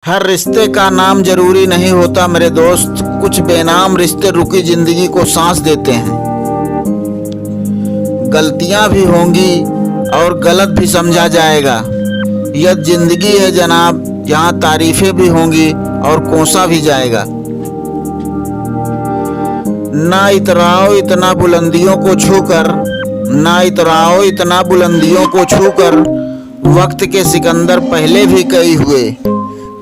हर रिश्ते का नाम जरूरी नहीं होता मेरे दोस्त। कुछ बेनाम रिश्ते रुकी जिंदगी को सांस देते हैं। गलतियां भी होंगी और गलत भी समझा जाएगा। यह जिंदगी है जनाब, जहां तारीफें भी होंगी और कोसा भी जाएगा। ना इतराओ इतना बुलंदियों को छूकर, ना इतराओ इतना बुलंदियों को छूकर। वक्त के सिकंदर पहले भी कई हुए।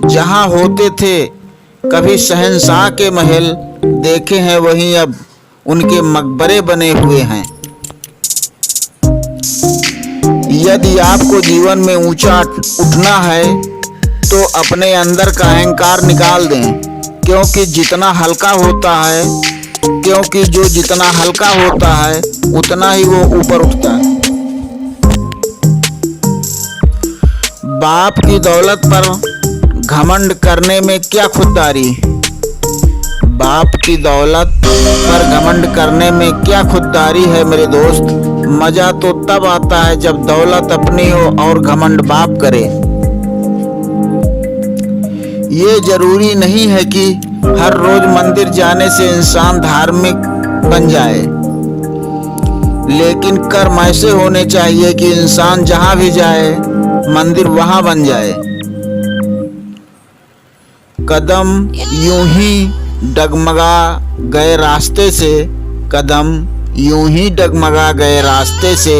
जहां होते थे कभी शहंशाह के महल, देखे हैं वहीं अब उनके मकबरे बने हुए हैं। यदि आपको जीवन में ऊंचा उठना है तो अपने अंदर का अहंकार निकाल दें, क्योंकि जितना हल्का होता है, क्योंकि जो जितना हल्का होता है उतना ही वो ऊपर उठता है। बाप की दौलत पर घमंड करने में क्या खुददारी, बाप की दौलत पर घमंड करने में क्या खुददारी है मेरे दोस्त। मजा तो तब आता है जब दौलत अपनी हो और घमंड बाप करे। ये जरूरी नहीं है कि हर रोज मंदिर जाने से इंसान धार्मिक बन जाए, लेकिन कर्म ऐसे होने चाहिए कि इंसान जहां भी जाए मंदिर वहां बन जाए। कदम यूं ही डगमगा गए रास्ते से, कदम यूं ही डगमगा गए रास्ते से,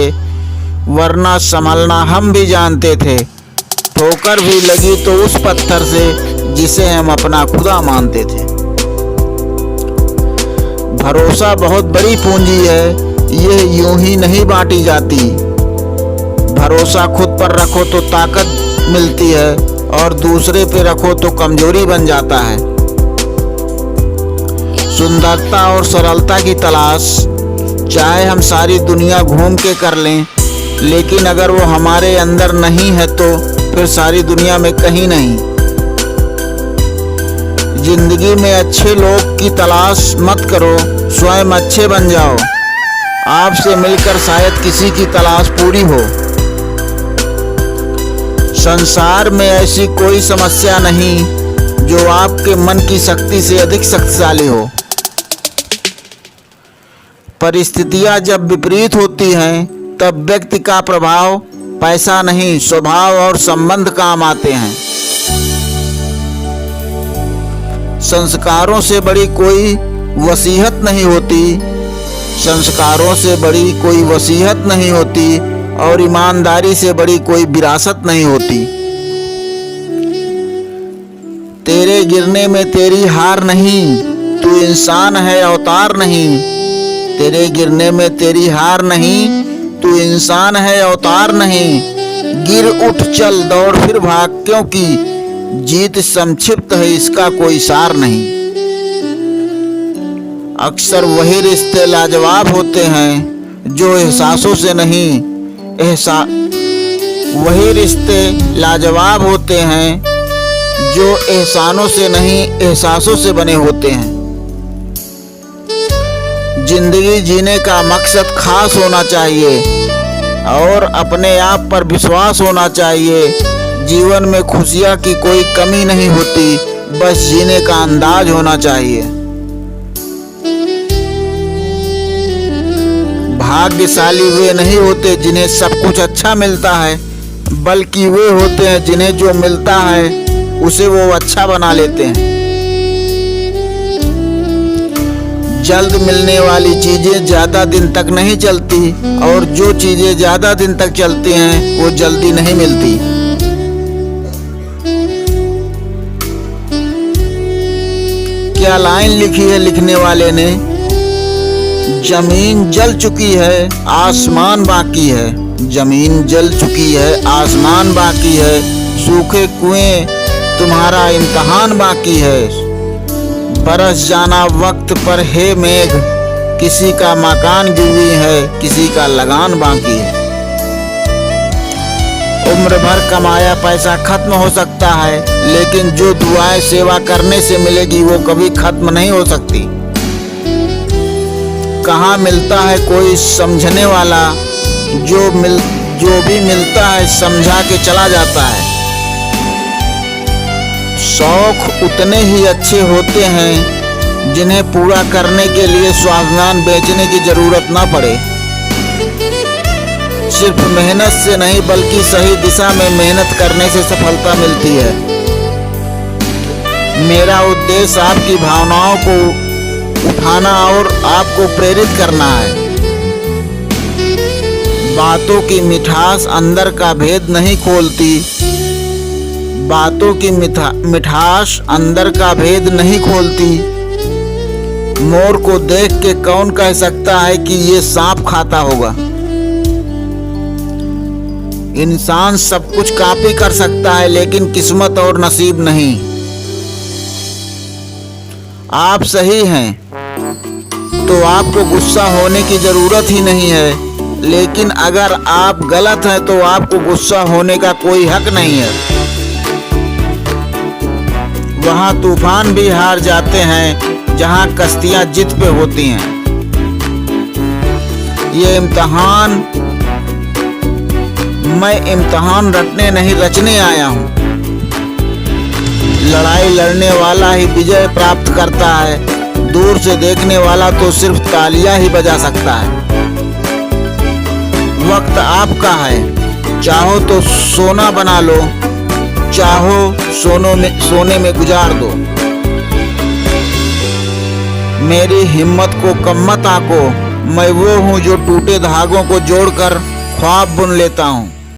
वरना संभलना हम भी जानते थे। ठोकर भी लगी तो उस पत्थर से जिसे हम अपना खुदा मानते थे। भरोसा बहुत बड़ी पूंजी है, ये यूं ही नहीं बांटी जाती। भरोसा खुद पर रखो तो ताकत मिलती है और दूसरे पे रखो तो कमजोरी बन जाता है। सुंदरता और सरलता की तलाश चाहे हम सारी दुनिया घूम के कर लें, लेकिन अगर वो हमारे अंदर नहीं है तो फिर सारी दुनिया में कहीं नहीं। जिंदगी में अच्छे लोग की तलाश मत करो, स्वयं अच्छे बन जाओ। आपसे मिलकर शायद किसी की तलाश पूरी हो। संसार में ऐसी कोई समस्या नहीं जो आपके मन की शक्ति से अधिक शक्तिशाली हो। परिस्थितियां जब विपरीत होती हैं तब व्यक्ति का प्रभाव पैसा नहीं, स्वभाव और संबंध काम आते हैं। संस्कारों से बड़ी कोई वसीयत नहीं होती, संस्कारों से बड़ी कोई वसीयत नहीं होती और ईमानदारी से बड़ी कोई विरासत नहीं होती। तेरे गिरने में तेरी हार नहीं, तू इंसान है अवतार नहीं। तेरे गिरने में तेरी हार नहीं, तू इंसान है अवतार नहीं। गिर उठ चल दौड़ फिर भाग, क्योंकि जीत संक्षिप्त है इसका कोई सार नहीं। अक्सर वही रिश्ते लाजवाब होते हैं जो एहसासों से नहीं, वही रिश्ते लाजवाब होते हैं जो एहसानों से नहीं एहसासों से बने होते हैं। जिंदगी जीने का मकसद खास होना चाहिए और अपने आप पर विश्वास होना चाहिए। जीवन में खुशियां की कोई कमी नहीं होती, बस जीने का अंदाज होना चाहिए। भाग्यशाली वे नहीं होते जिन्हें सब कुछ अच्छा मिलता है, बल्कि वे होते हैं जिन्हें जो मिलता है उसे वो अच्छा बना लेते हैं। जल्द मिलने वाली चीजें ज्यादा दिन तक नहीं चलती और जो चीजें ज्यादा दिन तक चलती हैं वो जल्दी नहीं मिलती। क्या लाइन लिखी है लिखने वाले ने, जमीन जल चुकी है आसमान बाकी है, जमीन जल चुकी है आसमान बाकी है। सूखे कुएं तुम्हारा इम्तहान बाकी है। बरस जाना वक्त पर है मेघ, किसी का मकान गिरवी है, किसी का लगान बाकी है। उम्र भर कमाया पैसा खत्म हो सकता है, लेकिन जो दुआएं सेवा करने से मिलेगी वो कभी खत्म नहीं हो सकती। कहाँ मिलता है कोई समझने वाला, जो भी मिलता है समझा के चला जाता है। शौक उतने ही अच्छे होते हैं जिन्हें पूरा करने के लिए स्वाभिमान बेचने की जरूरत ना पड़े। सिर्फ मेहनत से नहीं बल्कि सही दिशा में मेहनत करने से सफलता मिलती है। मेरा उद्देश्य आपकी भावनाओं को उठाना और आपको प्रेरित करना है। बातों की मिठास अंदर का भेद नहीं खोलती। बातों की मिठास अंदर का भेद नहीं खोलती। मोर को देख के कौन कह सकता है कि ये सांप खाता होगा। इंसान सब कुछ कॉपी कर सकता है लेकिन किस्मत और नसीब नहीं। आप सही हैं तो आपको गुस्सा होने की जरूरत ही नहीं है, लेकिन अगर आप गलत हैं तो आपको गुस्सा होने का कोई हक नहीं है। वहां तूफान भी हार जाते हैं जहां कश्तियां जिद पे होती हैं। ये इम्तिहान मैं इम्तिहान रटने नहीं रचने आया हूं। लड़ाई लड़ने वाला ही विजय प्राप्त करता है। दूर से देखने वाला तो सिर्फ तालियां ही बजा सकता है। वक्त आपका है, चाहो तो सोना बना लो, चाहो सोने में गुजार दो। मेरी हिम्मत को कम मत आंको। मैं वो हूँ जो टूटे धागों को जोड़कर ख्वाब बुन लेता हूँ।